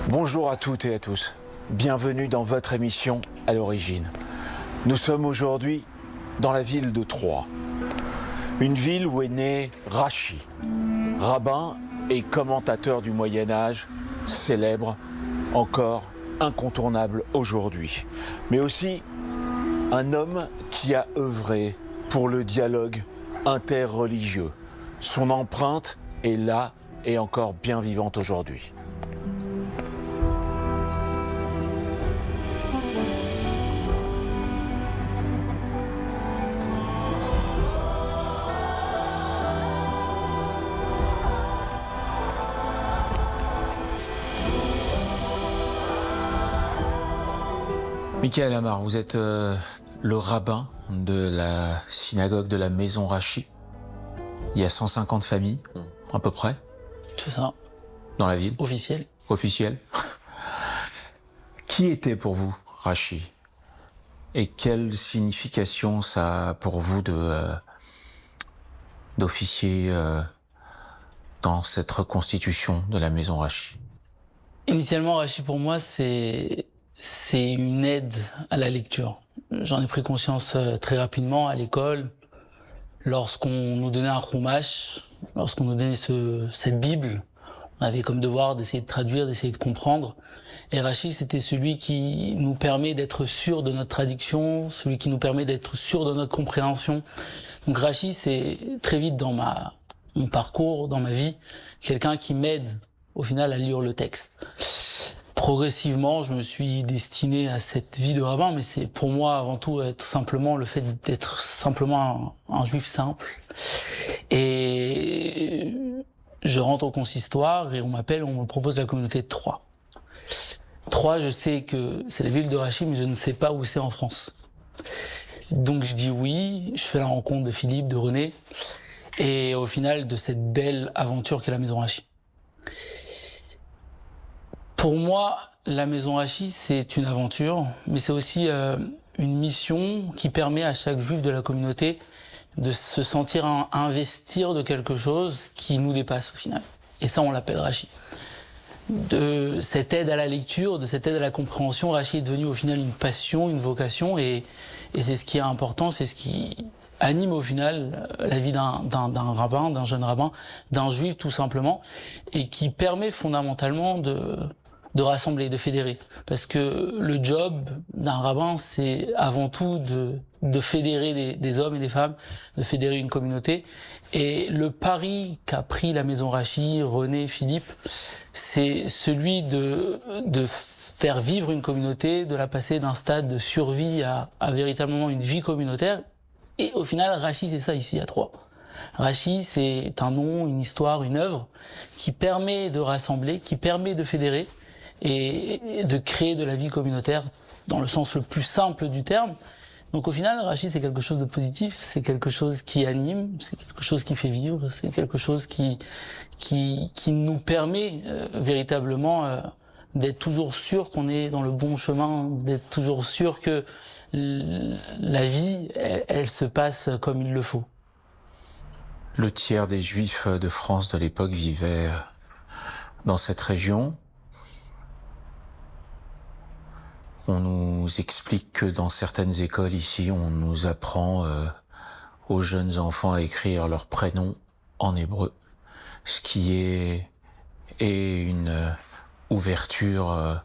Bonjour à toutes et à tous. Bienvenue dans votre émission À l'origine. Nous sommes aujourd'hui dans la ville de Troyes. Une ville où est né Rachi, rabbin et commentateur du Moyen-Âge, célèbre, encore incontournable aujourd'hui. Mais aussi un homme qui a œuvré pour le dialogue interreligieux. Son empreinte est là et encore bien vivante aujourd'hui. Michael Amar, vous êtes le rabbin de la synagogue de la Maison Rachi. Il y a 150 familles, à peu près. C'est ça. Dans la ville. Officiel. Officiel. Qui était pour vous Rachi? Et quelle signification ça a pour vous d'officier dans cette reconstitution de la Maison Rachi? Initialement, Rachi pour moi, c'est une aide à la lecture. J'en ai pris conscience très rapidement à l'école, lorsqu'on nous donnait un chumash, lorsqu'on nous donnait cette Bible, on avait comme devoir d'essayer de traduire, d'essayer de comprendre. Et Rachi, c'était celui qui nous permet d'être sûr de notre traduction, celui qui nous permet d'être sûr de notre compréhension. Donc Rachi, c'est très vite dans mon parcours, dans ma vie, quelqu'un qui m'aide au final à lire le texte. Progressivement, je me suis destiné à cette vie de rabbin, mais c'est pour moi avant tout être simplement le fait d'être simplement un juif simple. Et je rentre au consistoire et on me propose la communauté de Troyes. Troyes, je sais que c'est la ville de Rachi, mais je ne sais pas où c'est en France. Donc je dis oui, je fais la rencontre de Philippe, de René, et au final de cette belle aventure qu'est la Maison Rachi. Pour moi, la Maison Rachi, c'est une aventure, mais c'est aussi une mission qui permet à chaque juif de la communauté de se sentir investir de quelque chose qui nous dépasse au final. Et ça, on l'appelle Rachi. De cette aide à la lecture, de cette aide à la compréhension, Rachi est devenu au final une passion, une vocation, et c'est ce qui est important, c'est ce qui anime au final la vie d'un rabbin, d'un jeune rabbin, d'un juif tout simplement, et qui permet fondamentalement de rassembler, de fédérer. Parce que le job d'un rabbin, c'est avant tout de fédérer des hommes et des femmes, de fédérer une communauté. Et le pari qu'a pris la Maison Rachi, René, Philippe, c'est celui de faire vivre une communauté, de la passer d'un stade de survie à véritablement une vie communautaire. Et au final, Rachi, c'est ça ici à Troyes. Rachi, c'est un nom, une histoire, une œuvre qui permet de rassembler, qui permet de fédérer, et de créer de la vie communautaire dans le sens le plus simple du terme. Donc au final, Rachi, c'est quelque chose de positif, c'est quelque chose qui anime, c'est quelque chose qui fait vivre, c'est quelque chose qui nous permet véritablement d'être toujours sûr qu'on est dans le bon chemin, d'être toujours sûr que la vie, elle se passe comme il le faut. Le tiers des Juifs de France de l'époque vivaient dans cette région. On nous explique que dans certaines écoles ici, on nous apprend aux jeunes enfants à écrire leur prénom en hébreu, ce qui est une ouverture à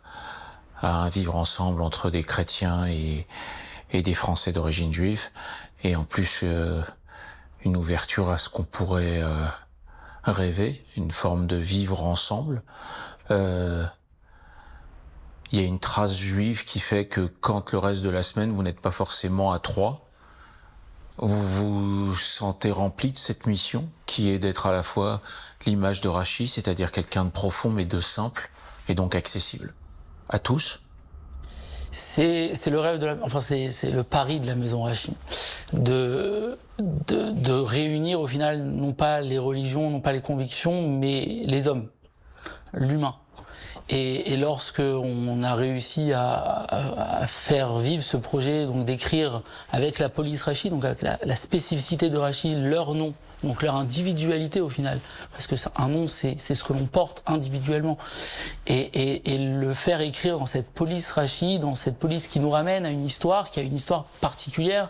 un vivre ensemble entre des chrétiens et des Français d'origine juive, et en plus une ouverture à ce qu'on pourrait rêver, une forme de vivre ensemble. Il y a une trace juive qui fait que quand le reste de la semaine, vous n'êtes pas forcément à Troyes, vous vous sentez rempli de cette mission qui est d'être à la fois l'image de Rachi, c'est-à-dire quelqu'un de profond mais de simple et donc accessible à tous. C'est le rêve c'est le pari de la Maison Rachi, de réunir au final non pas les religions, non pas les convictions, mais les hommes, l'humain. Et lorsque on a réussi à faire vivre ce projet, donc d'écrire avec la police Rachi, donc avec la spécificité de Rachi, leur nom donc leur individualité au final, parce que un nom c'est ce que l'on porte individuellement, et le faire écrire dans cette police Rachi, dans cette police qui nous ramène à une histoire, qui a une histoire particulière,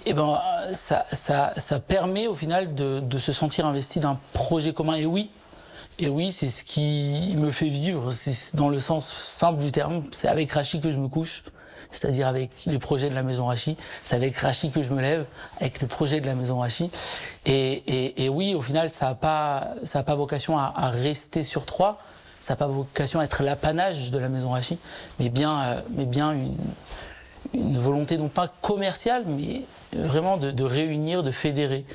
et ben ça permet au final de se sentir investi d'un projet commun. Et oui, c'est ce qui me fait vivre, c'est dans le sens simple du terme, c'est avec Rachi que je me couche, c'est-à-dire avec les projets de la Maison Rachi, c'est avec Rachi que je me lève, avec le projet de la Maison Rachi. Et oui, au final, ça a pas vocation à rester sur Troyes, ça n'a pas vocation à être l'apanage de la Maison Rachi, mais bien une volonté non pas commerciale, mais vraiment de réunir, de fédérer,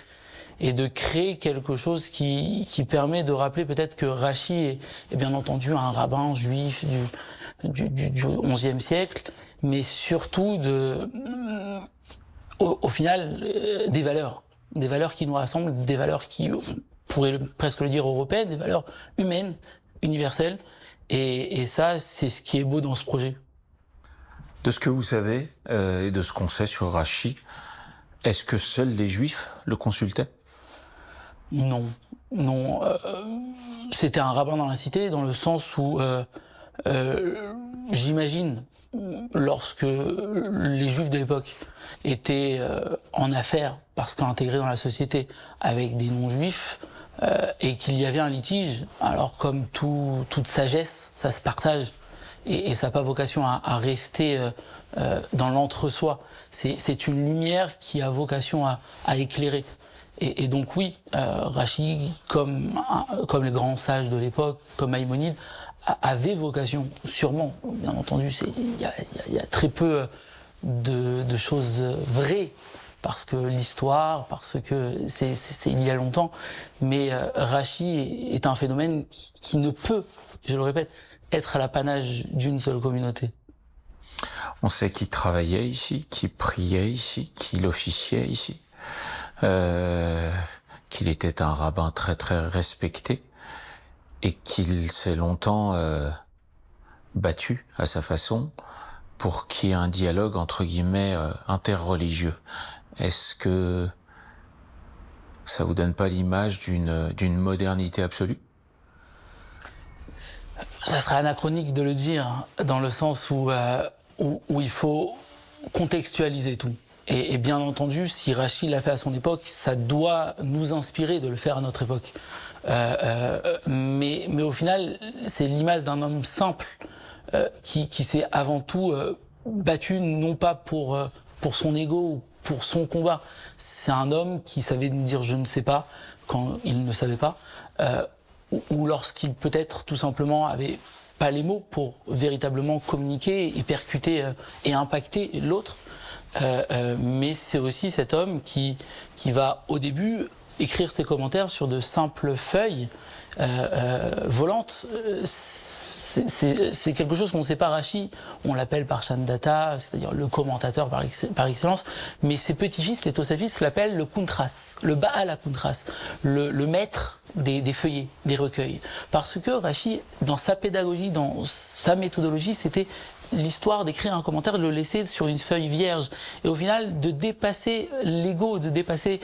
et de créer quelque chose qui permet de rappeler peut-être que Rachi est bien entendu un rabbin juif du XIe siècle, mais surtout au final des valeurs qui nous rassemblent, des valeurs qui, on pourrait presque le dire européennes, des valeurs humaines, universelles, et ça c'est ce qui est beau dans ce projet. De ce que vous savez et de ce qu'on sait sur Rachi, est-ce que seuls les Juifs le consultaient ? Non. C'était un rabbin dans la cité, dans le sens où j'imagine, lorsque les Juifs de l'époque étaient en affaires parce qu'intégrés dans la société avec des non-juifs, et qu'il y avait un litige, alors comme toute sagesse, ça se partage, et ça n'a pas vocation à rester dans l'entre-soi. C'est une lumière qui a vocation à éclairer. Et donc oui, Rachi, comme les grands sages de l'époque, comme Maïmonide, avait vocation, sûrement, bien entendu, il y a très peu de choses vraies, parce que l'histoire, parce que c'est il y a longtemps, mais Rachi est un phénomène qui ne peut, je le répète, être à l'apanage d'une seule communauté. On sait qu'il travaillait ici, qu'il priait ici, qu'il officiait ici. Qu'il était un rabbin très très respecté et qu'il s'est longtemps battu à sa façon pour qu'il y ait un dialogue entre guillemets interreligieux. Est-ce que ça vous donne pas l'image d'une modernité absolue ? Ça serait anachronique de le dire, dans le sens où il faut contextualiser tout. Et bien entendu, si Rachi l'a fait à son époque, ça doit nous inspirer de le faire à notre époque. Mais au final, c'est l'image d'un homme simple qui s'est avant tout battu, non pas pour son ego ou pour son combat. C'est un homme qui savait nous dire « je ne sais pas » quand il ne savait pas, ou lorsqu'il peut-être tout simplement avait pas les mots pour véritablement communiquer et percuter et impacter l'autre. Mais c'est aussi cet homme qui va au début écrire ses commentaires sur de simples feuilles volantes. C'est quelque chose qu'on ne sait pas Rachi, on l'appelle Parshandata, c'est-à-dire le commentateur par excellence, mais ses petits-fils, les Tosafis, l'appellent le Kuntras, le Baal Kuntras, le maître des feuillets, des recueils. Parce que Rachi, dans sa pédagogie, dans sa méthodologie, c'était l'histoire d'écrire un commentaire, de le laisser sur une feuille vierge, et au final de dépasser l'ego, de dépasser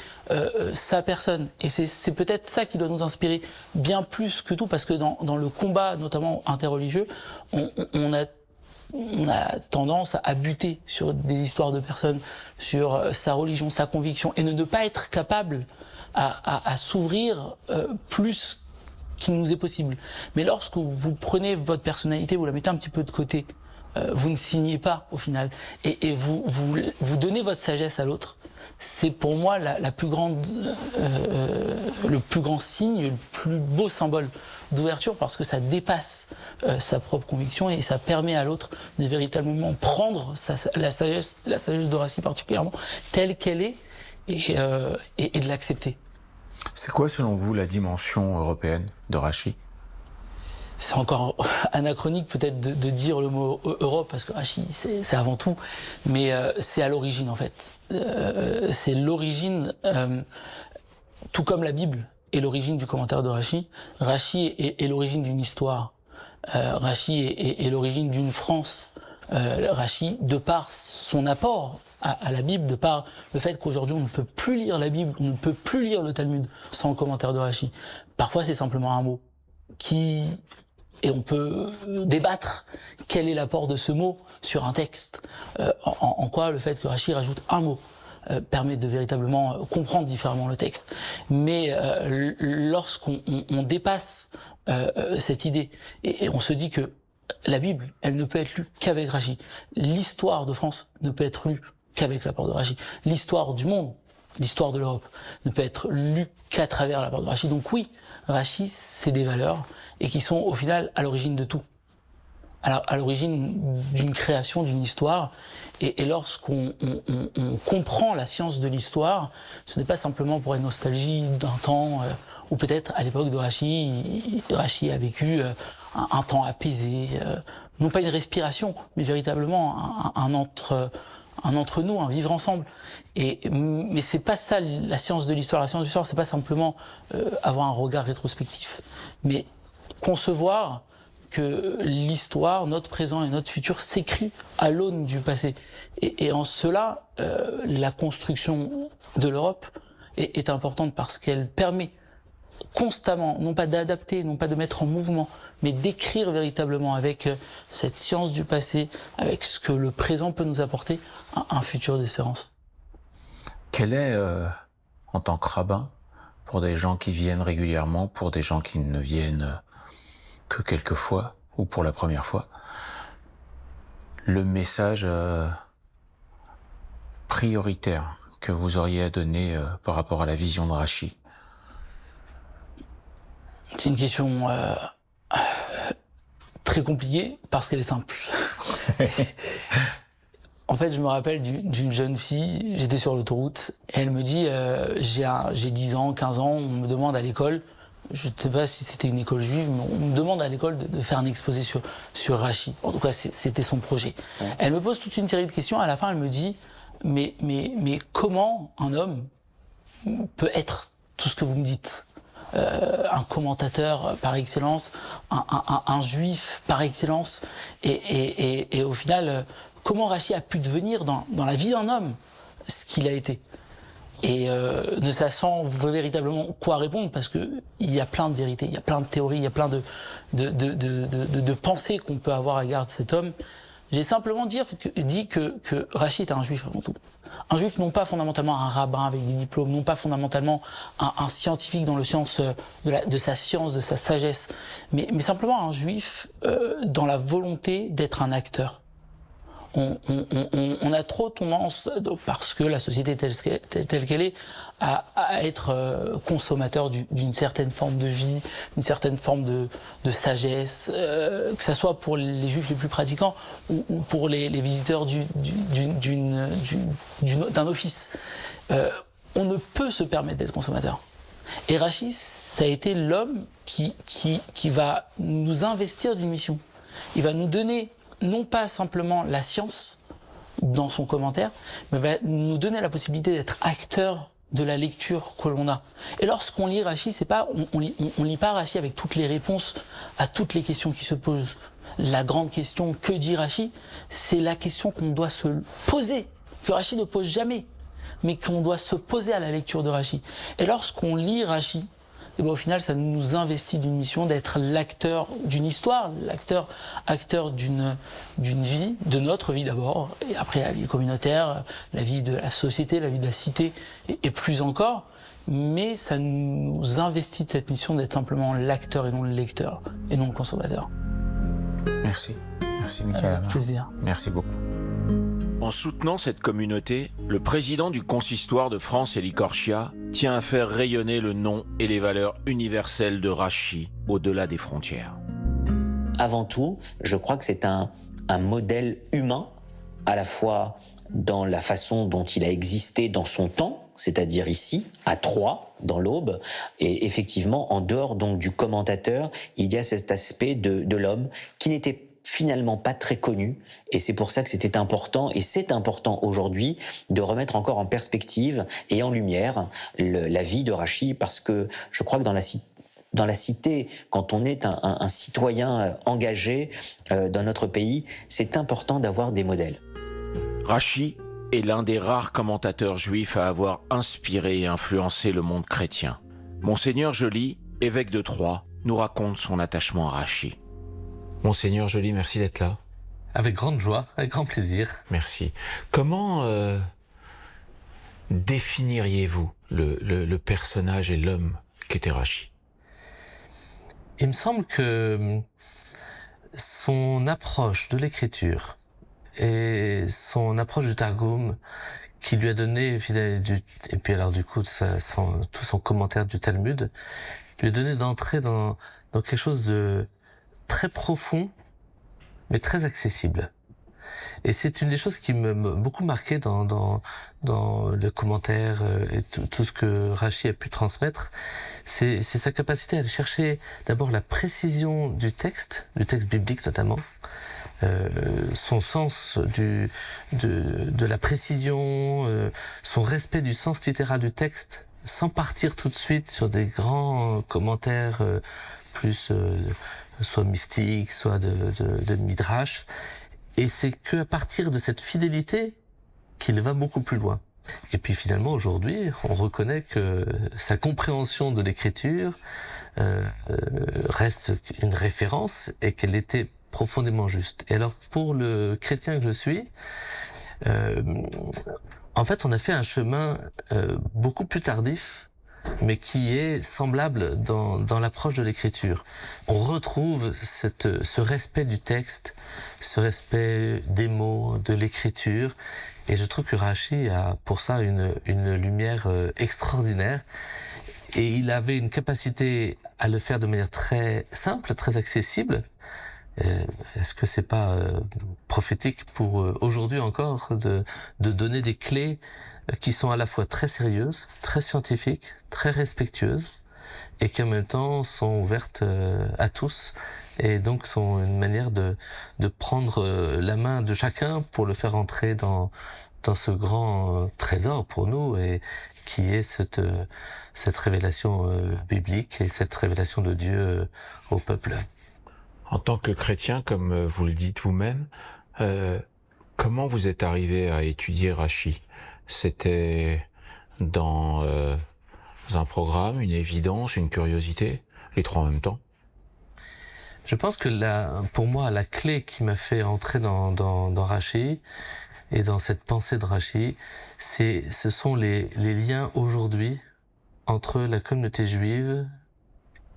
sa personne. Et c'est peut-être ça qui doit nous inspirer bien plus que tout, parce que dans le combat, notamment interreligieux, on a tendance à buter sur des histoires de personnes, sur sa religion, sa conviction, et ne pas être capable à s'ouvrir plus qu'il nous est possible. Mais lorsque vous prenez votre personnalité, vous la mettez un petit peu de côté, vous ne signez pas au final, et vous donnez votre sagesse à l'autre. C'est pour moi la plus grande, le plus grand signe, le plus beau symbole d'ouverture, parce que ça dépasse sa propre conviction et ça permet à l'autre de véritablement prendre la sagesse de Rachi particulièrement telle qu'elle est, et de l'accepter. C'est quoi selon vous la dimension européenne de Rachi ? C'est encore anachronique peut-être de dire le mot Europe, parce que Rachi c'est avant tout, mais c'est à l'origine en fait. C'est l'origine, tout comme la Bible est l'origine du commentaire de Rachi. Rachi est l'origine d'une histoire. Rachi est l'origine d'une France. Rachi, de par son apport à la Bible, de par le fait qu'aujourd'hui on ne peut plus lire la Bible, on ne peut plus lire le Talmud sans le commentaire de Rachi. Parfois c'est simplement un mot et on peut débattre quel est l'apport de ce mot sur un texte, en quoi le fait que Rachi rajoute un mot permet de véritablement comprendre différemment le texte. Mais lorsqu'on dépasse cette idée et on se dit que la Bible, elle ne peut être lue qu'avec Rachi. L'histoire de France ne peut être lue qu'avec l'apport de Rachi. L'histoire du monde, l'histoire de l'Europe, ne peut être lue qu'à travers l'apport de Rachi. Donc oui, Rachi, c'est des valeurs et qui sont au final à l'origine de tout. Alors, à l'origine d'une création, d'une histoire. Et lorsqu'on on comprend la science de l'histoire, ce n'est pas simplement pour une nostalgie d'un temps où peut-être à l'époque de Rachi a vécu un temps apaisé, non pas une respiration, mais véritablement un entre nous, un vivre ensemble. Mais c'est pas ça la science de l'histoire. La science de l'histoire, c'est pas simplement avoir un regard rétrospectif, mais concevoir que l'histoire, notre présent et notre futur s'écrit à l'aune du passé. Et en cela, la construction de l'Europe est importante parce qu'elle permet constamment, non pas d'adapter, non pas de mettre en mouvement, mais d'écrire véritablement avec cette science du passé, avec ce que le présent peut nous apporter, un futur d'espérance. Quel est, en tant que rabbin, pour des gens qui viennent régulièrement, pour des gens qui ne viennent que quelques fois, ou pour la première fois, le message prioritaire que vous auriez à donner par rapport à la vision de Rachi? C'est une question très compliquée parce qu'elle est simple. En fait, je me rappelle d'une jeune fille, j'étais sur l'autoroute, et elle me dit j'ai 10 ans, 15 ans, on me demande à l'école, je ne sais pas si c'était une école juive, mais on me demande à l'école de faire un exposé sur Rachi. En tout cas, c'était son projet. Ouais. Elle me pose toute une série de questions. À la fin, elle me dit mais comment un homme peut être tout ce que vous me dites, un commentateur par excellence, un juif par excellence, et au final, comment Rachi a pu devenir dans la vie d'un homme ce qu'il a été. Et ne sachant véritablement quoi répondre, parce que il y a plein de vérités, il y a plein de théories, il y a plein de pensées qu'on peut avoir à l'égard de cet homme. J'ai simplement dit que Rachi était un juif avant tout. Un juif, non pas fondamentalement un rabbin avec des diplômes, non pas fondamentalement un scientifique dans le sens de sa science, de sa sagesse, mais simplement un juif dans la volonté d'être un acteur. On a trop tendance, parce que la société est telle qu'elle est, à être consommateur d'une certaine forme de vie, d'une certaine forme de sagesse, que ça soit pour les juifs les plus pratiquants ou pour les visiteurs d'un office. On ne peut se permettre d'être consommateur. Et Rachi, ça a été l'homme qui va nous investir d'une mission. Il va nous donner non pas simplement la science dans son commentaire, mais va nous donner la possibilité d'être acteur de la lecture que l'on a. Et lorsqu'on lit Rachi, c'est pas, on lit pas Rachi avec toutes les réponses à toutes les questions qui se posent. La grande question, que dit Rachi, c'est la question qu'on doit se poser, que Rachi ne pose jamais, mais qu'on doit se poser à la lecture de Rachi. Et lorsqu'on lit Rachi, et bien au final, ça nous investit d'une mission d'être l'acteur d'une histoire, acteur d'une vie, de notre vie d'abord, et après la vie communautaire, la vie de la société, la vie de la cité, et plus encore. Mais ça nous investit de cette mission d'être simplement l'acteur et non le lecteur, et non le consommateur. Merci. Merci, Michael. Avec plaisir. Merci beaucoup. En soutenant cette communauté, le président du consistoire de France, Elie Korchia, tient à faire rayonner le nom et les valeurs universelles de Rachi au-delà des frontières. Avant tout, je crois que c'est un modèle humain, à la fois dans la façon dont il a existé dans son temps, c'est-à-dire ici, à Troyes, dans l'Aube, et effectivement, en dehors donc du commentateur, il y a cet aspect de l'homme qui n'était finalement pas très connu, et c'est pour ça que c'était important, et c'est important aujourd'hui, de remettre encore en perspective et en lumière la vie de Rachi, parce que je crois que dans la cité, quand on est un citoyen engagé dans notre pays, c'est important d'avoir des modèles. Rachi est l'un des rares commentateurs juifs à avoir inspiré et influencé le monde chrétien. Monseigneur Joly, évêque de Troyes, nous raconte son attachement à Rachid. Monseigneur Joly, merci d'être là. Avec grande joie, avec grand plaisir. Merci. Comment définiriez-vous le personnage et l'homme qu'était Rachid? Il me semble que son approche de l'écriture et son approche du Targum qui lui a donné, et puis alors du coup tout son commentaire du Talmud, lui a donné d'entrer dans quelque chose de très profond, mais très accessible. Et c'est une des choses qui m'a beaucoup marqué dans le commentaire et tout ce que Rachid a pu transmettre, c'est sa capacité à aller chercher d'abord la précision du texte biblique notamment, son sens de la précision, son respect du sens littéral du texte, sans partir tout de suite sur des grands commentaires plus soit mystiques, soit de midrash. Et c'est qu'à partir de cette fidélité qu'il va beaucoup plus loin. Et puis finalement, aujourd'hui, on reconnaît que sa compréhension de l'écriture reste une référence et qu'elle était profondément juste. Et alors, pour le chrétien que je suis, en fait, on a fait un chemin beaucoup plus tardif, mais qui est semblable dans l'approche de l'écriture. On retrouve ce respect du texte, ce respect des mots, de l'écriture, et je trouve que Rachid a pour ça une lumière extraordinaire, et il avait une capacité à le faire de manière très simple, très accessible. Est-ce que c'est pas prophétique pour aujourd'hui encore de donner des clés qui sont à la fois très sérieuses, très scientifiques, très respectueuses, et qui en même temps sont ouvertes à tous, et donc sont une manière de prendre la main de chacun pour le faire entrer dans ce grand trésor pour nous, et qui est cette révélation biblique et cette révélation de Dieu au peuple. En tant que chrétien, comme vous le dites vous-même, comment vous êtes arrivé à étudier Rachid? C'était dans un programme, une évidence, une curiosité, les trois en même temps? Je pense que pour moi, la clé qui m'a fait entrer dans Rachid et dans cette pensée de Rachid, ce sont les liens aujourd'hui entre la communauté juive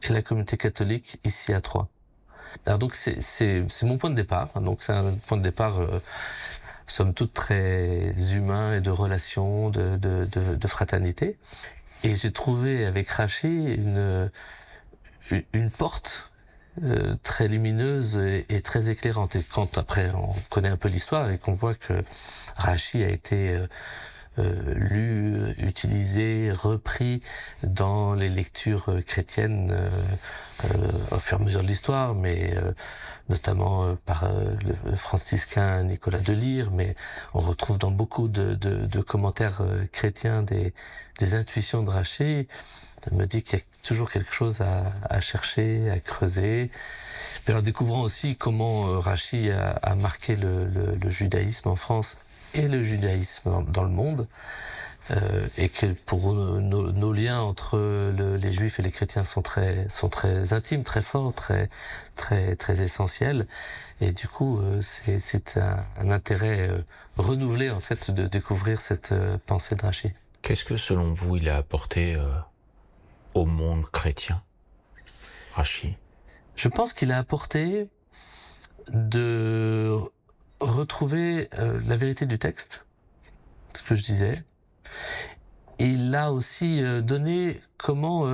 et la communauté catholique ici à Troyes. Alors donc c'est mon point de départ. Donc c'est un point de départ somme toute très humain et de relation, de fraternité. Et j'ai trouvé avec Rachid une porte très lumineuse et très éclairante. Et quand après on connaît un peu l'histoire et qu'on voit que Rachid a été lu, utilisé, repris dans les lectures chrétiennes au fur et à mesure de l'histoire, mais notamment par le franciscain Nicolas de Lyre, mais on retrouve dans beaucoup de commentaires chrétiens des intuitions de Rachid. Ça me dit qu'il y a toujours quelque chose à chercher, à creuser. Puis alors découvrant aussi comment Rachid a marqué le judaïsme en France et le judaïsme dans le monde, et que pour nos liens entre les juifs et les chrétiens sont très intimes, très forts, très essentiels, et du coup c'est un intérêt renouvelé en fait de découvrir cette pensée de Rachid. Qu'est-ce que selon vous il a apporté au monde chrétien, Rachid? Je pense qu'il a apporté de retrouver la vérité du texte, ce que je disais. Il a aussi donné comment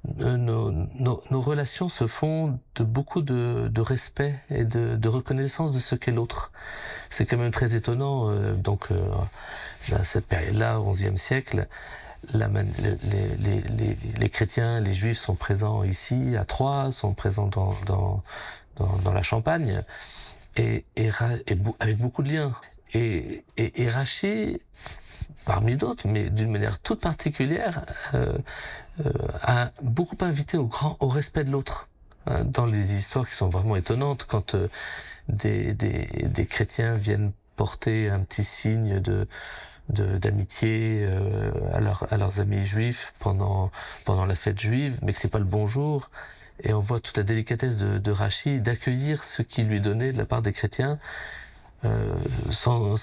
nos relations se font de beaucoup de respect et de reconnaissance de ce qu'est l'autre. C'est quand même très étonnant. Donc à cette période-là, au XIe siècle, les chrétiens, les juifs sont présents ici à Troyes, sont présents dans la Champagne, et avec beaucoup de liens. Et Rachid, parmi d'autres, mais d'une manière toute particulière, a beaucoup invité au respect de l'autre. Dans les histoires qui sont vraiment étonnantes, quand des chrétiens viennent apporter un petit signe d'amitié à leurs amis juifs pendant la fête juive, mais que c'est pas le bonjour. Et on voit toute la délicatesse de Rachi d'accueillir ce qui lui donnait de la part des chrétiens, sans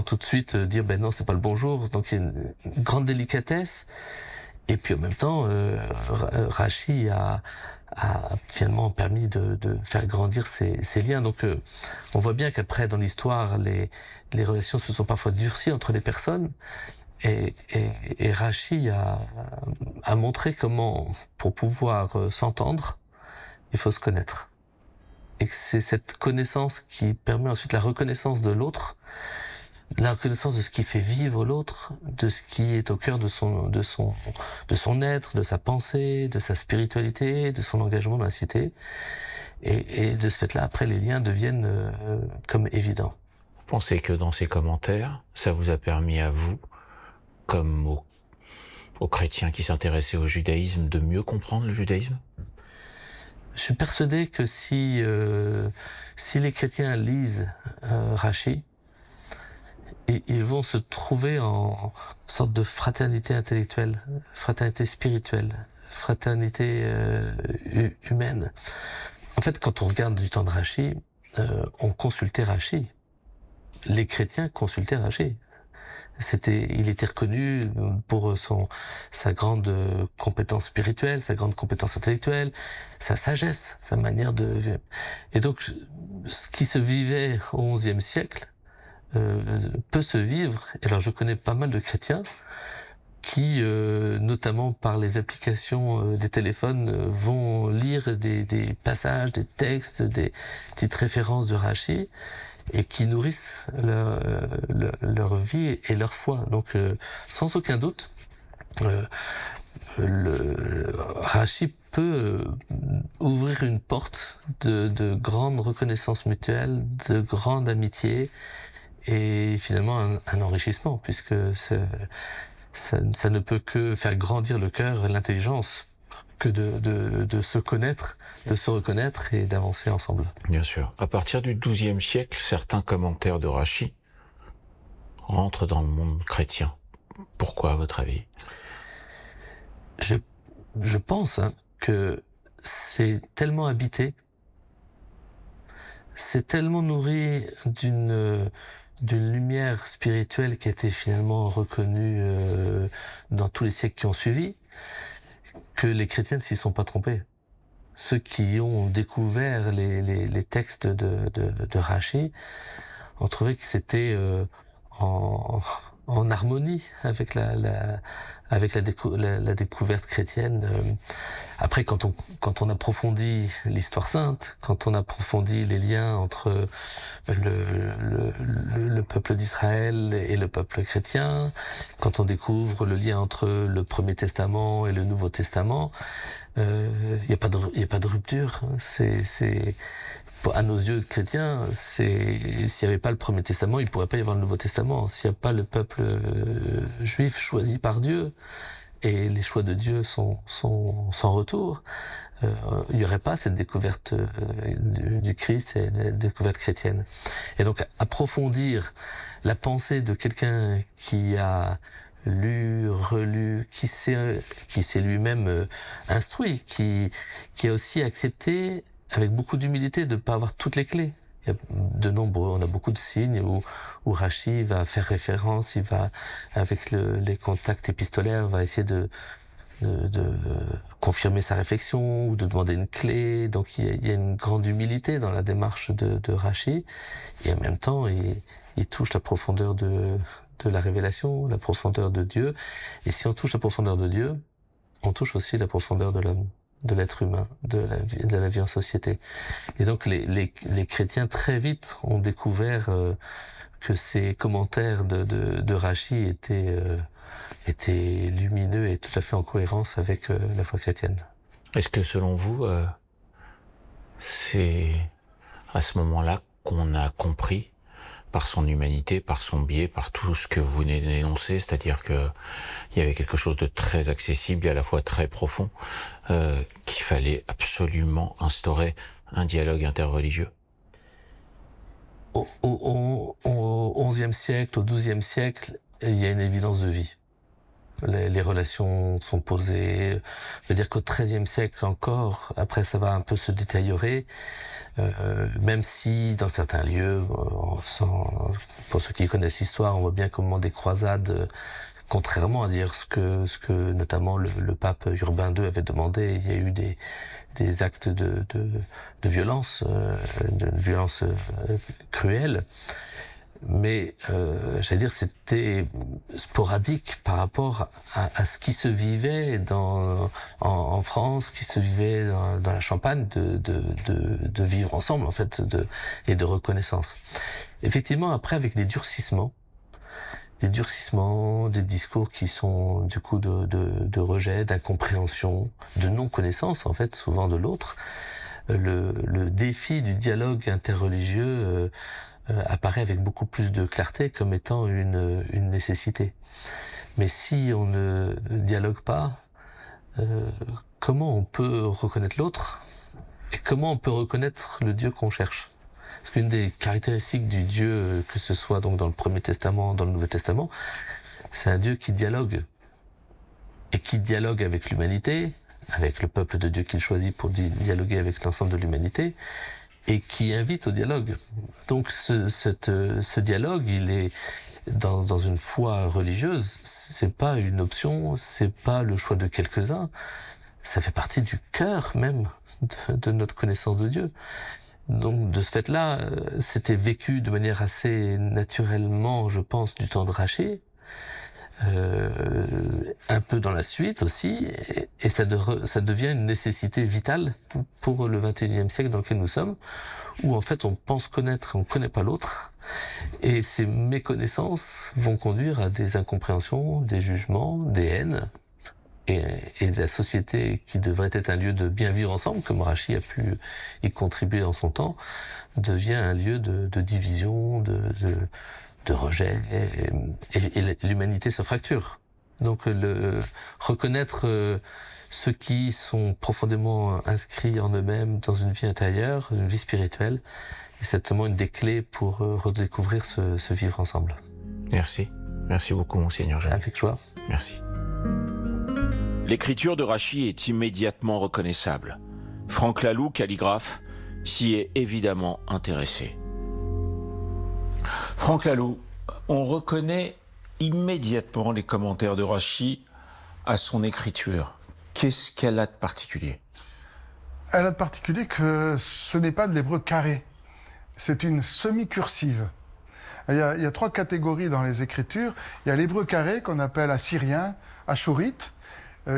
tout de suite dire ben non, c'est pas le bonjour. Donc il y a une grande délicatesse. Et puis en même temps, Rachi a finalement permis de faire grandir ces liens. Donc on voit bien qu'après dans l'histoire, les relations se sont parfois durcies entre les personnes. Et Rachi a montré comment, pour pouvoir s'entendre, il faut se connaître. Et que c'est cette connaissance qui permet ensuite la reconnaissance de l'autre, la reconnaissance de ce qui fait vivre l'autre, de ce qui est au cœur de son être, de sa pensée, de sa spiritualité, de son engagement dans la cité. Et de ce fait-là, après, les liens deviennent comme évidents. Vous pensez que dans ces commentaires, ça vous a permis à vous, comme aux chrétiens qui s'intéressaient au judaïsme, de mieux comprendre le judaïsme? Je suis persuadé que si les chrétiens lisent Rachi, ils vont se trouver en sorte de fraternité intellectuelle, fraternité spirituelle, fraternité humaine. En fait, quand on regarde du temps de Rachi, on consultait Rachi. Les chrétiens consultaient Rachi. Il était reconnu pour sa grande compétence spirituelle, sa grande compétence intellectuelle, sa sagesse, sa manière de vivre. Et donc, ce qui se vivait au XIe siècle peut se vivre. Et alors, je connais pas mal de chrétiens qui, notamment par les applications des téléphones, vont lire des passages, des textes, des petites références de Rachi, et qui nourrissent leur vie et leur foi. Donc, sans aucun doute, Rachi peut ouvrir une porte de grande reconnaissance mutuelle, de grande amitié, et finalement un enrichissement, puisque ça ne peut que faire grandir le cœur et l'intelligence que de se connaître, de se reconnaître et d'avancer ensemble. Bien sûr. À partir du XIIe siècle, certains commentaires de Rachi rentrent dans le monde chrétien. Pourquoi, à votre avis? Je pense que c'est tellement habité, c'est tellement nourri d'une lumière spirituelle qui a été finalement reconnue dans tous les siècles qui ont suivi, que les chrétiens ne s'y sont pas trompés. Ceux qui ont découvert les textes de Rachi ont trouvé que c'était en harmonie avec la découverte chrétienne. Après, quand on approfondit l'histoire sainte, quand on approfondit les liens entre le peuple d'Israël et le peuple chrétien, quand on découvre le lien entre le Premier Testament et le Nouveau Testament, il y a pas de rupture. À nos yeux de chrétiens, s'il n'y avait pas le Premier Testament, il ne pourrait pas y avoir le Nouveau Testament. S'il n'y a pas le peuple juif choisi par Dieu, et les choix de Dieu sont sans retour, il n'y aurait pas cette découverte du Christ et la découverte chrétienne. Et donc, approfondir la pensée de quelqu'un qui a lu, relu, qui s'est lui-même instruit, qui a aussi accepté avec beaucoup d'humilité de ne pas avoir toutes les clés. Il y a on a beaucoup de signes où Rachi va faire référence, il va, avec les contacts épistolaires, va essayer de confirmer sa réflexion ou de demander une clé. Donc il y a une grande humilité dans la démarche de Rachi, et en même temps il touche la profondeur de la révélation, la profondeur de Dieu. Et si on touche la profondeur de Dieu, on touche aussi la profondeur de l'homme, de l'être humain, de la vie en société. Et donc les chrétiens très vite ont découvert que ces commentaires de Rachi étaient lumineux et tout à fait en cohérence avec la foi chrétienne. Est-ce que selon vous, c'est à ce moment-là qu'on a compris, par son humanité, par son biais, par tout ce que vous venez d'énoncer, c'est-à-dire que il y avait quelque chose de très accessible et à la fois très profond, qu'il fallait absolument instaurer un dialogue interreligieux? Au XIe siècle, au XIIe siècle, il y a une évidence de vie. Les relations sont posées. Je veux dire qu'au XIIIe siècle encore, après ça va un peu se détériorer, même si dans certains lieux, pour ceux qui connaissent l'histoire, on voit bien comment des croisades, contrairement à dire ce que notamment le pape Urbain II avait demandé, il y a eu des actes de violence, cruelle. Mais j'allais dire c'était sporadique par rapport à ce qui se vivait en France, qui se vivait dans la Champagne, de vivre ensemble en fait, et de reconnaissance. Effectivement, après avec des durcissements, des discours qui sont du coup de rejet, d'incompréhension, de non-connaissance en fait, souvent de l'autre, le défi du dialogue interreligieux apparaît avec beaucoup plus de clarté comme étant une nécessité. Mais si on ne dialogue pas, comment on peut reconnaître l'autre et comment on peut reconnaître le Dieu qu'on cherche? Parce qu'une des caractéristiques du Dieu, que ce soit donc dans le Premier Testament, dans le Nouveau Testament, c'est un Dieu qui dialogue. Et qui dialogue avec l'humanité, avec le peuple de Dieu qu'il choisit pour dialoguer avec l'ensemble de l'humanité, et qui invite au dialogue. Donc ce dialogue, il est dans une foi religieuse, c'est pas une option, c'est pas le choix de quelques-uns, ça fait partie du cœur même de notre connaissance de Dieu. Donc de ce fait-là, c'était vécu de manière assez naturellement, je pense, du temps de Rachid, un peu dans la suite aussi, et ça devient une nécessité vitale pour le XXIe siècle dans lequel nous sommes, où en fait on pense connaître, on connaît pas l'autre, et ces méconnaissances vont conduire à des incompréhensions, des jugements, des haines, et la société qui devrait être un lieu de bien vivre ensemble, comme Rachid a pu y contribuer en son temps, devient un lieu de division, de rejet, et l'humanité se fracture. Donc reconnaître ceux qui sont profondément inscrits en eux-mêmes dans une vie intérieure, une vie spirituelle, est certainement une des clés pour redécouvrir ce vivre ensemble. Merci. Merci beaucoup, Monseigneur Jeannet. Avec joie. Merci. L'écriture de Rachid est immédiatement reconnaissable. Franck Laloux, calligraphe, s'y est évidemment intéressé. Franck Laloux, on reconnaît immédiatement les commentaires de Rachid à son écriture. Qu'est-ce qu'elle a de particulier? Elle a de particulier que ce n'est pas de l'hébreu carré, c'est une semi-cursive. Il y a trois catégories dans les écritures. Il y a l'hébreu carré qu'on appelle assyrien, ashurite,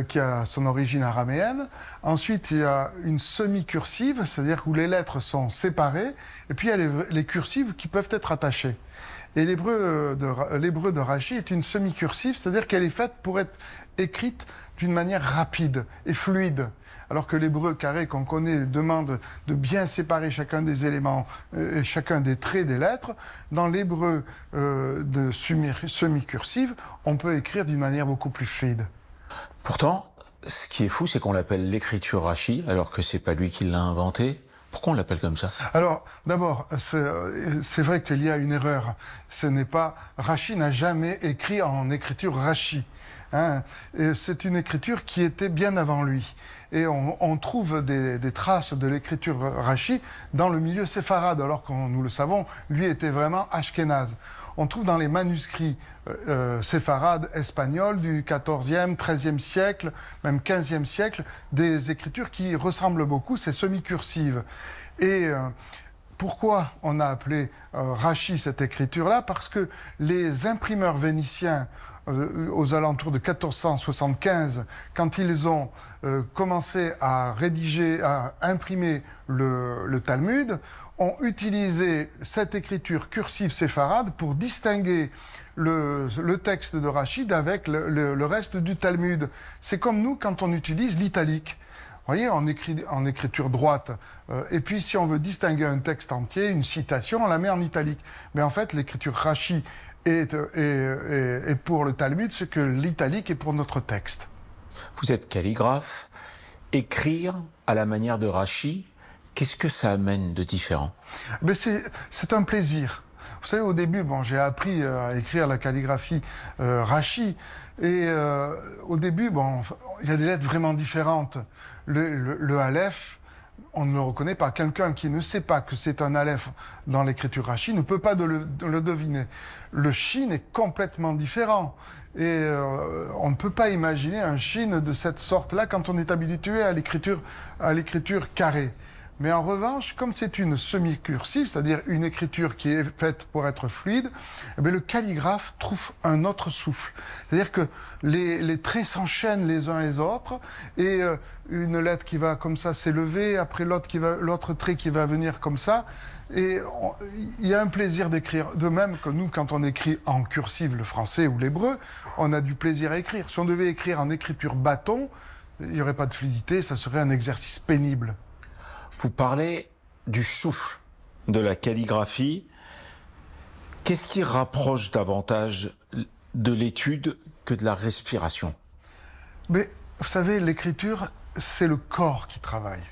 qui a son origine araméenne. Ensuite, il y a une semi-cursive, c'est-à-dire où les lettres sont séparées. Et puis, il y a les cursives qui peuvent être attachées. Et l'hébreu de Rachid est une semi-cursive, c'est-à-dire qu'elle est faite pour être écrite d'une manière rapide et fluide. Alors que l'hébreu carré qu'on connaît demande de bien séparer chacun des éléments et chacun des traits des lettres. Dans l'hébreu de semi-cursive, on peut écrire d'une manière beaucoup plus fluide. Pourtant, ce qui est fou, c'est qu'on l'appelle l'écriture Rachid, alors que c'est pas lui qui l'a inventé. Pourquoi on l'appelle comme ça? Alors, d'abord, c'est vrai qu'il y a une erreur. Ce n'est pas... Rachid n'a jamais écrit en écriture Rachid. Hein. C'est une écriture qui était bien avant lui. Et on trouve des traces de l'écriture Rachid dans le milieu séfarade, alors que nous le savons, lui était vraiment ashkénaze. On trouve dans les manuscrits séfarades espagnols du XIVe, XIIIe siècle, même XVe siècle, des écritures qui ressemblent beaucoup, c'est semi-cursive. Et pourquoi on a appelé Rachid cette écriture-là? Parce que les imprimeurs vénitiens, aux alentours de 1475, quand ils ont commencé à rédiger, à imprimer le Talmud, ont utilisé cette écriture cursive séfarade pour distinguer le texte de Rachid avec le reste du Talmud. C'est comme nous quand on utilise l'italique. Vous voyez, on écrit en écriture droite, et puis si on veut distinguer un texte entier, une citation, on la met en italique. Mais en fait, l'écriture Rachid est pour le Talmud ce que l'italique est pour notre texte. Vous êtes calligraphe. Écrire à la manière de Rachid, Qu'est-ce que ça amène de différent? Mais c'est un plaisir. Vous savez, au début, j'ai appris à écrire la calligraphie Rachi. Et au début, il y a des lettres vraiment différentes. Le Aleph, on ne le reconnaît pas. Quelqu'un qui ne sait pas que c'est un Aleph dans l'écriture Rachi ne peut pas le deviner. Le Shin est complètement différent. Et on ne peut pas imaginer un Shin de cette sorte-là quand on est habitué à l'écriture carrée. Mais en revanche, comme c'est une semi-cursive, c'est-à-dire une écriture qui est faite pour être fluide, le calligraphe trouve un autre souffle. C'est-à-dire que les traits s'enchaînent les uns les autres, et une lettre qui va comme ça s'élever, après l'autre trait qui va venir comme ça, et il y a un plaisir d'écrire. De même que nous, quand on écrit en cursive le français ou l'hébreu, on a du plaisir à écrire. Si on devait écrire en écriture bâton, il n'y aurait pas de fluidité, ça serait un exercice pénible. Vous parlez du souffle de la calligraphie. Qu'est-ce qui rapproche davantage de l'étude que de la respiration? Mais vous savez, l'écriture, c'est le corps qui travaille.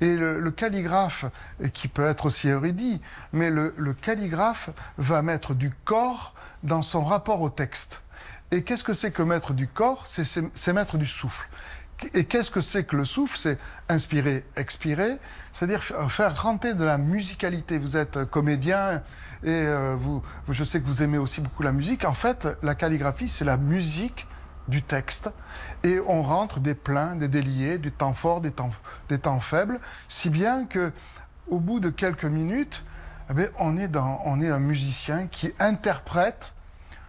Et le calligraphe, qui peut être aussi érudit, mais le calligraphe va mettre du corps dans son rapport au texte. Et qu'est-ce que c'est que mettre du corps? C'est mettre du souffle. Et qu'est-ce que c'est que le souffle? C'est inspirer, expirer, c'est-à-dire faire rentrer de la musicalité. Vous êtes comédien et je sais que vous aimez aussi beaucoup la musique. En fait, la calligraphie, c'est la musique du texte. Et on rentre des pleins, des déliés, du temps fort, des temps faibles, si bien que au bout de quelques minutes, on est un musicien qui interprète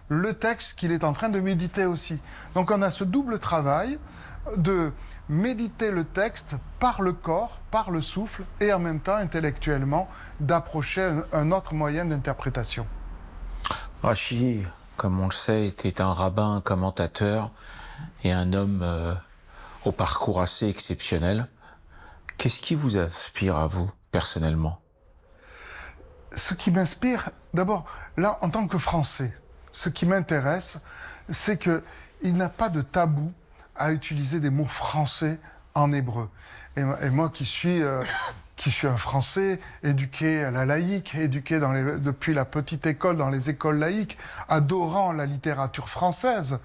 le texte qu'il est en train de méditer aussi. Donc on a ce double travail de méditer le texte par le corps, par le souffle, et en même temps, intellectuellement, d'approcher un autre moyen d'interprétation. Rachi, comme on le sait, était un rabbin, un commentateur et un homme au parcours assez exceptionnel. Qu'est-ce qui vous inspire à vous, personnellement? Ce qui m'inspire, d'abord, là, en tant que Français, ce qui m'intéresse, c'est qu'il n'a pas de tabou à utiliser des mots français en hébreu. Et moi qui suis un Français, éduqué à la laïque, éduqué depuis la petite école dans les écoles laïques, adorant la littérature française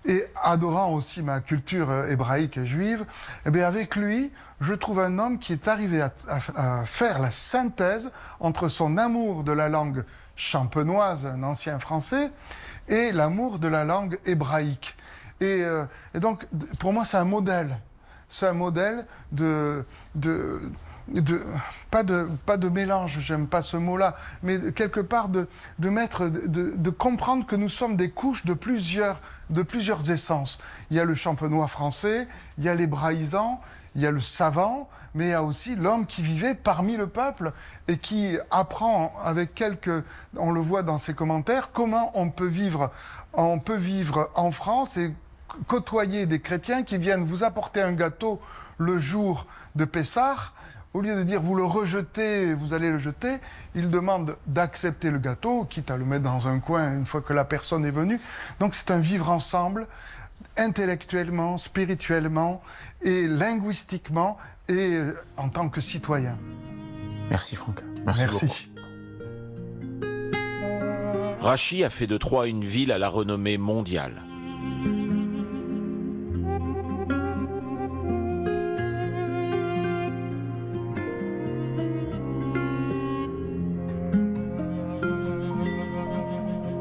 et adorant aussi ma culture hébraïque et juive, avec lui, je trouve un homme qui est arrivé à faire la synthèse entre son amour de la langue champenoise, un ancien français, et l'amour de la langue hébraïque. Et donc, pour moi, c'est un modèle. C'est un modèle pas de mélange, j'aime pas ce mot-là, mais quelque part de comprendre que nous sommes des couches de plusieurs essences. Il y a le champenois français, il y a l'hébraïsant, il y a le savant, mais il y a aussi l'homme qui vivait parmi le peuple et qui apprend on le voit dans ses commentaires, comment on peut vivre en France et côtoyer des chrétiens qui viennent vous apporter un gâteau le jour de Pessah. Au lieu de dire vous le rejetez, vous allez le jeter, il demande d'accepter le gâteau, quitte à le mettre dans un coin une fois que la personne est venue. Donc c'est un vivre ensemble, intellectuellement, spirituellement et linguistiquement et en tant que citoyen. Merci Franck. Merci beaucoup. Rachi a fait de Troyes une ville à la renommée mondiale.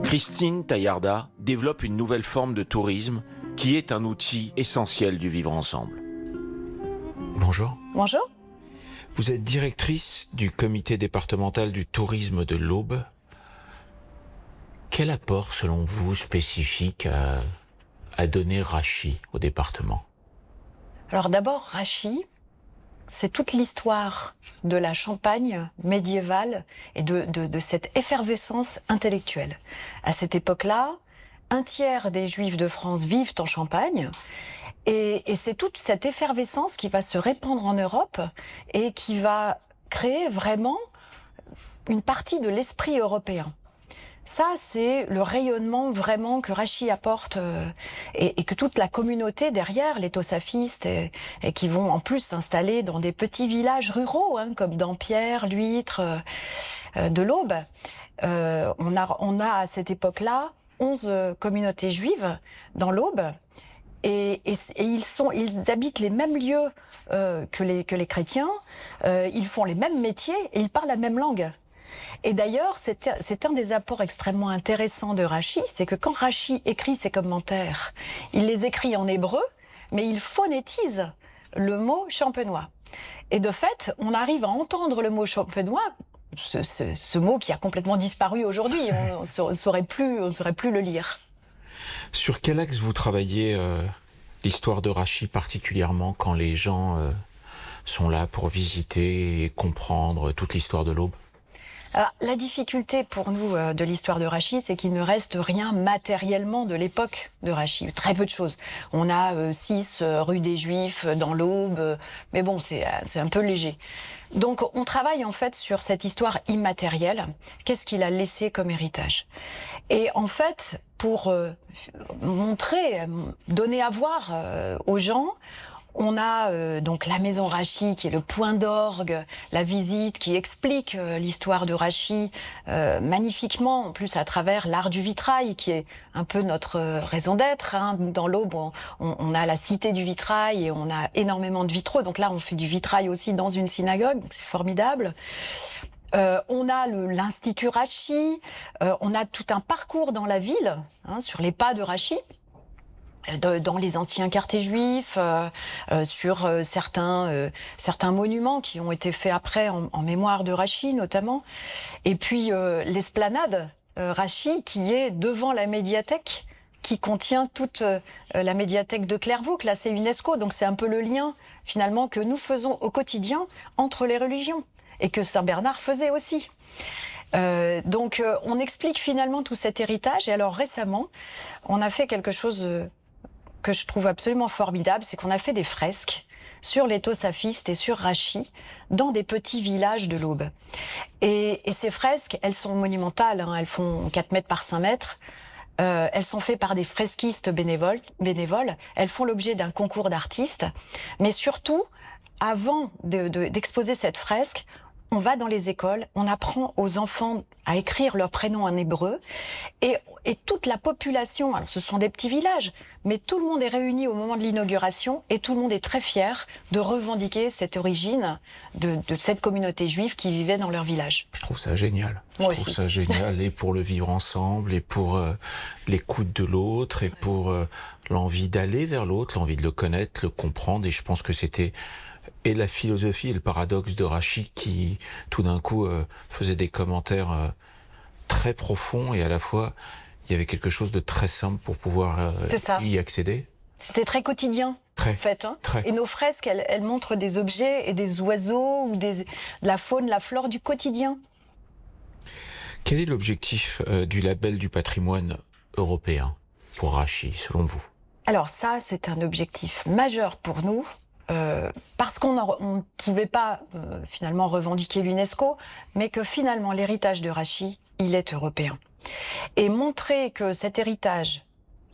Christine Taillarda développe une nouvelle forme de tourisme qui est un outil essentiel du vivre ensemble. Bonjour. Bonjour. Vous êtes directrice du comité départemental du tourisme de l'Aube. Quel apport, selon vous, spécifique a donné Rachi au département? Alors d'abord, Rachi, c'est toute l'histoire de la Champagne médiévale et de cette effervescence intellectuelle. À cette époque-là, un tiers des Juifs de France vivent en Champagne. Et c'est toute cette effervescence qui va se répandre en Europe et qui va créer vraiment une partie de l'esprit européen. Ça, c'est le rayonnement vraiment que Rachi apporte et que toute la communauté derrière, les Tosafistes, et qui vont en plus s'installer dans des petits villages ruraux, hein, comme Dampierre, Lhuître, de l'Aube. On a à cette époque-là 11 communautés juives dans l'Aube et ils habitent les mêmes lieux que les chrétiens, ils font les mêmes métiers et ils parlent la même langue. Et d'ailleurs, c'est un des apports extrêmement intéressants de Rachi, c'est que quand Rachi écrit ses commentaires, il les écrit en hébreu, mais il phonétise le mot champenois. Et de fait, on arrive à entendre le mot champenois, ce mot qui a complètement disparu aujourd'hui, on ne saurait plus le lire. Sur quel axe vous travaillez l'histoire de Rachi particulièrement quand les gens sont là pour visiter et comprendre toute l'histoire de l'Aube? Alors, la difficulté pour nous de l'histoire de Rachi, c'est qu'il ne reste rien matériellement de l'époque de Rachi. Très peu de choses. On a 6 rue des Juifs dans l'Aube, mais bon, c'est un peu léger. Donc, on travaille en fait sur cette histoire immatérielle. Qu'est-ce qu'il a laissé comme héritage? Et en fait, pour montrer, donner à voir aux gens, on a donc la maison Rachi qui est le point d'orgue, la visite qui explique l'histoire de Rachi magnifiquement, en plus à travers l'art du vitrail qui est un peu notre raison d'être. Hein. Dans l'Aube, on a la cité du vitrail et on a énormément de vitraux. Donc là, on fait du vitrail aussi dans une synagogue, donc c'est formidable. On a l'Institut Rachi, on a tout un parcours dans la ville, hein, sur les pas de Rachi. Dans les anciens quartiers juifs, sur certains monuments qui ont été faits après en mémoire de Rachi notamment, et puis l'esplanade Rachi qui est devant la médiathèque, qui contient toute la médiathèque de Clairvaux, classée UNESCO. Donc c'est un peu le lien finalement que nous faisons au quotidien entre les religions et que Saint Bernard faisait aussi. Donc on explique finalement tout cet héritage. Et alors récemment, on a fait quelque chose que je trouve absolument formidable, c'est qu'on a fait des fresques sur les Tosafistes et sur Rachi dans des petits villages de l'Aube. Et ces fresques, elles sont monumentales, hein, elles font 4 mètres par 5 mètres. Elles sont faites par des fresquistes bénévoles. Elles font l'objet d'un concours d'artistes. Mais surtout, avant d'exposer cette fresque, on va dans les écoles, on apprend aux enfants à écrire leur prénom en hébreu et toute la population, alors ce sont des petits villages, mais tout le monde est réuni au moment de l'inauguration et tout le monde est très fier de revendiquer cette origine de cette communauté juive qui vivait dans leur village. Je trouve ça génial. Moi je trouve aussi. ça génial et pour le vivre ensemble et pour l'écoute de l'autre et pour l'envie d'aller vers l'autre, l'envie de le connaître, le comprendre. Et je pense que c'était et la philosophie et le paradoxe de Rachi qui, tout d'un coup, faisait des commentaires très profonds et à la fois, il y avait quelque chose de très simple pour pouvoir y accéder. C'était très quotidien, Très, en fait. Hein. très. Et nos fresques, elles montrent des objets et des oiseaux ou de la faune, la flore du quotidien. Quel est l'objectif du label du patrimoine européen pour Rachi, selon vous? Alors ça, c'est un objectif majeur pour nous. Parce qu'on ne pouvait pas finalement revendiquer l'UNESCO, mais que finalement l'héritage de Rachi, il est européen. Et montrer que cet héritage,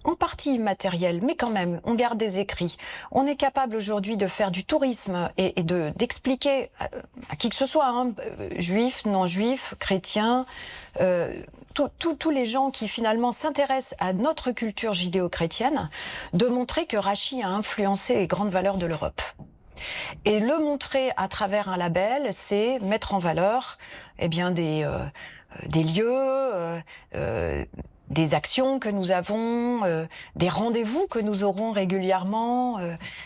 en partie immatériel, mais quand même, on garde des écrits, on est capable aujourd'hui de faire du tourisme et d'expliquer à qui que ce soit, hein, juifs, non-juifs, chrétiens, tous les gens qui finalement s'intéressent à notre culture judéo-chrétienne, de montrer que Rachi a influencé les grandes valeurs de l'Europe. Et le montrer à travers un label, c'est mettre en valeur des lieux, des actions que nous avons, des rendez-vous que nous aurons régulièrement,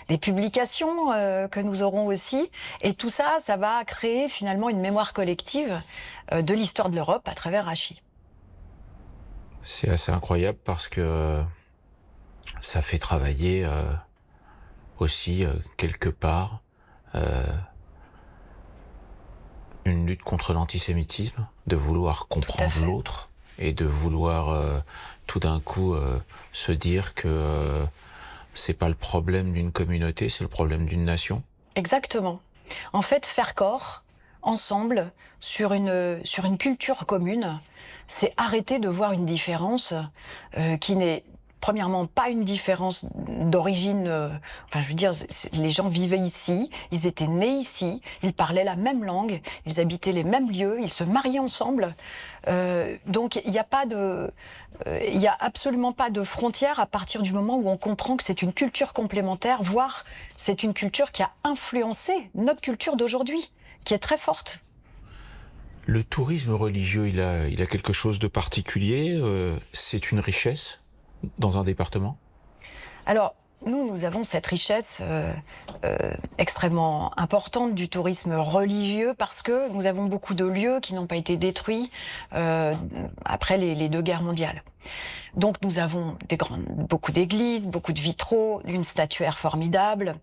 des publications que nous aurons aussi. Et tout ça, ça va créer finalement une mémoire collective de l'histoire de l'Europe à travers Rachi. C'est assez incroyable parce que ça fait travailler aussi quelque part une lutte contre l'antisémitisme, de vouloir comprendre l'autre et de vouloir tout d'un coup se dire que c'est pas le problème d'une communauté, c'est le problème d'une nation. Exactement. En fait, faire corps ensemble sur une culture commune, c'est arrêter de voir une différence qui n'est premièrement pas une différence d'origine. Enfin, je veux dire, les gens vivaient ici, ils étaient nés ici, ils parlaient la même langue, ils habitaient les mêmes lieux, ils se mariaient ensemble. Donc, il n'y a pas de, il y a absolument pas de frontière à partir du moment où on comprend que c'est une culture complémentaire, voire c'est une culture qui a influencé notre culture d'aujourd'hui, qui est très forte. Le tourisme religieux, il a quelque chose de particulier. C'est une richesse dans un département? Alors, nous avons cette richesse extrêmement importante du tourisme religieux parce que nous avons beaucoup de lieux qui n'ont pas été détruits après les deux guerres mondiales. Donc nous avons beaucoup d'églises, beaucoup de vitraux, une statuaire formidable.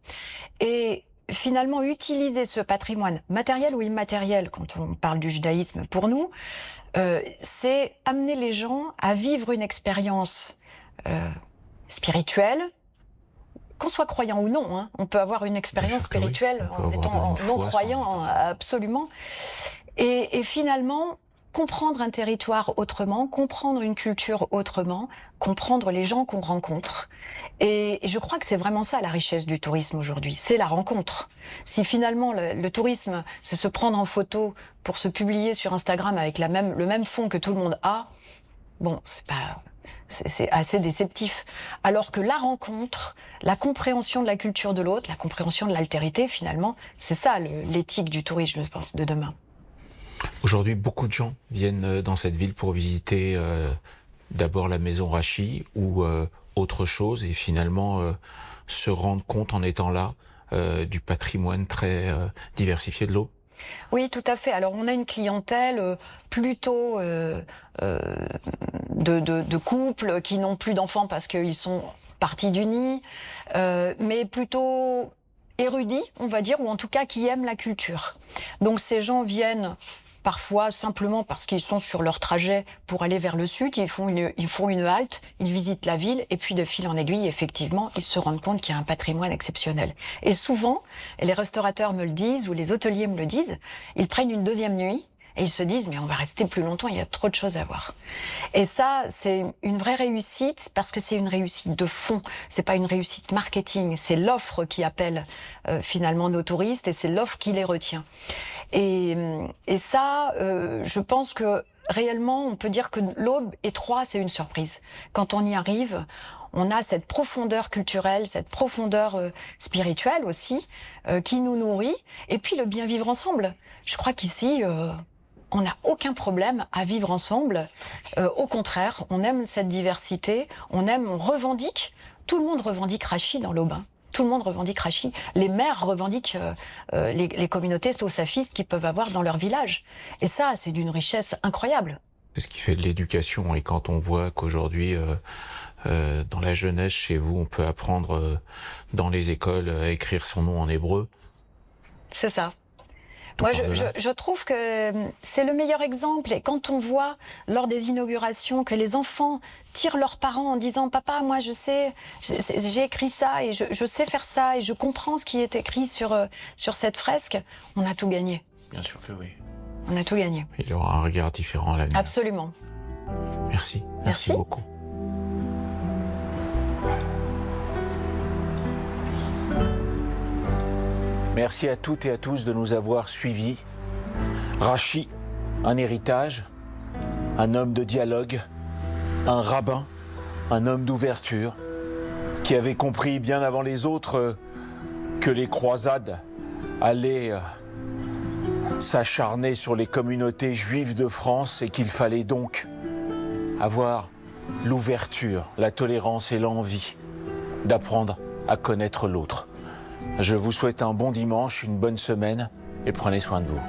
Et finalement, utiliser ce patrimoine matériel ou immatériel, quand on parle du judaïsme pour nous, c'est amener les gens à vivre une expérience spirituelle, qu'on soit croyant ou non, hein. On peut avoir une expérience spirituelle en étant non-croyant, absolument. Et finalement, comprendre un territoire autrement, comprendre une culture autrement, comprendre les gens qu'on rencontre. Et je crois que c'est vraiment ça la richesse du tourisme aujourd'hui, c'est la rencontre. Si finalement le tourisme, c'est se prendre en photo pour se publier sur Instagram avec le même fond que tout le monde a, bon, c'est assez déceptif. Alors que la rencontre, la compréhension de la culture de l'autre, la compréhension de l'altérité, finalement, c'est ça l'éthique du tourisme, je pense, de demain. Aujourd'hui, beaucoup de gens viennent dans cette ville pour visiter d'abord la maison Rachy ou autre chose et finalement se rendre compte en étant là du patrimoine très diversifié de l'Aube. Oui, tout à fait. Alors, on a une clientèle plutôt de couples qui n'ont plus d'enfants parce qu'ils sont partis du nid, mais plutôt érudits, on va dire, ou en tout cas qui aiment la culture. Donc, ces gens viennent parfois simplement parce qu'ils sont sur leur trajet pour aller vers le sud, ils font une halte, ils visitent la ville et puis de fil en aiguille, effectivement, ils se rendent compte qu'il y a un patrimoine exceptionnel. Et souvent, et les restaurateurs me le disent ou les hôteliers me le disent, ils prennent une deuxième nuit et ils se disent mais on va rester plus longtemps, il y a trop de choses à voir. Et ça, c'est une vraie réussite parce que c'est une réussite de fond, c'est pas une réussite marketing, c'est l'offre qui appelle finalement nos touristes et c'est l'offre qui les retient. Et ça, je pense que réellement, on peut dire que l'Aube et Troyes, c'est une surprise. Quand on y arrive, on a cette profondeur culturelle, cette profondeur spirituelle aussi, qui nous nourrit. Et puis le bien vivre ensemble. Je crois qu'ici, on n'a aucun problème à vivre ensemble. Au contraire, on aime cette diversité, on revendique. Tout le monde revendique Rachy dans l'Aube. Tout le monde revendique Rachy. Les maires revendiquent les communautés saussafistes qu'ils peuvent avoir dans leur village. Et ça, c'est d'une richesse incroyable. C'est ce qui fait de l'éducation. Et quand on voit qu'aujourd'hui, dans la jeunesse, chez vous, on peut apprendre dans les écoles à écrire son nom en hébreu. C'est ça. Moi, je trouve que c'est le meilleur exemple. Et quand on voit, lors des inaugurations, que les enfants tirent leurs parents en disant « Papa, moi, je sais, j'ai écrit ça et je sais faire ça et je comprends ce qui est écrit sur cette fresque », on a tout gagné. Bien sûr que oui. On a tout gagné. Il aura un regard différent à l'avenir. Absolument. Merci. Merci beaucoup. Merci à toutes et à tous de nous avoir suivis. Rachy, un héritage, un homme de dialogue, un rabbin, un homme d'ouverture, qui avait compris bien avant les autres que les croisades allaient s'acharner sur les communautés juives de France et qu'il fallait donc avoir l'ouverture, la tolérance et l'envie d'apprendre à connaître l'autre. Je vous souhaite un bon dimanche, une bonne semaine et prenez soin de vous.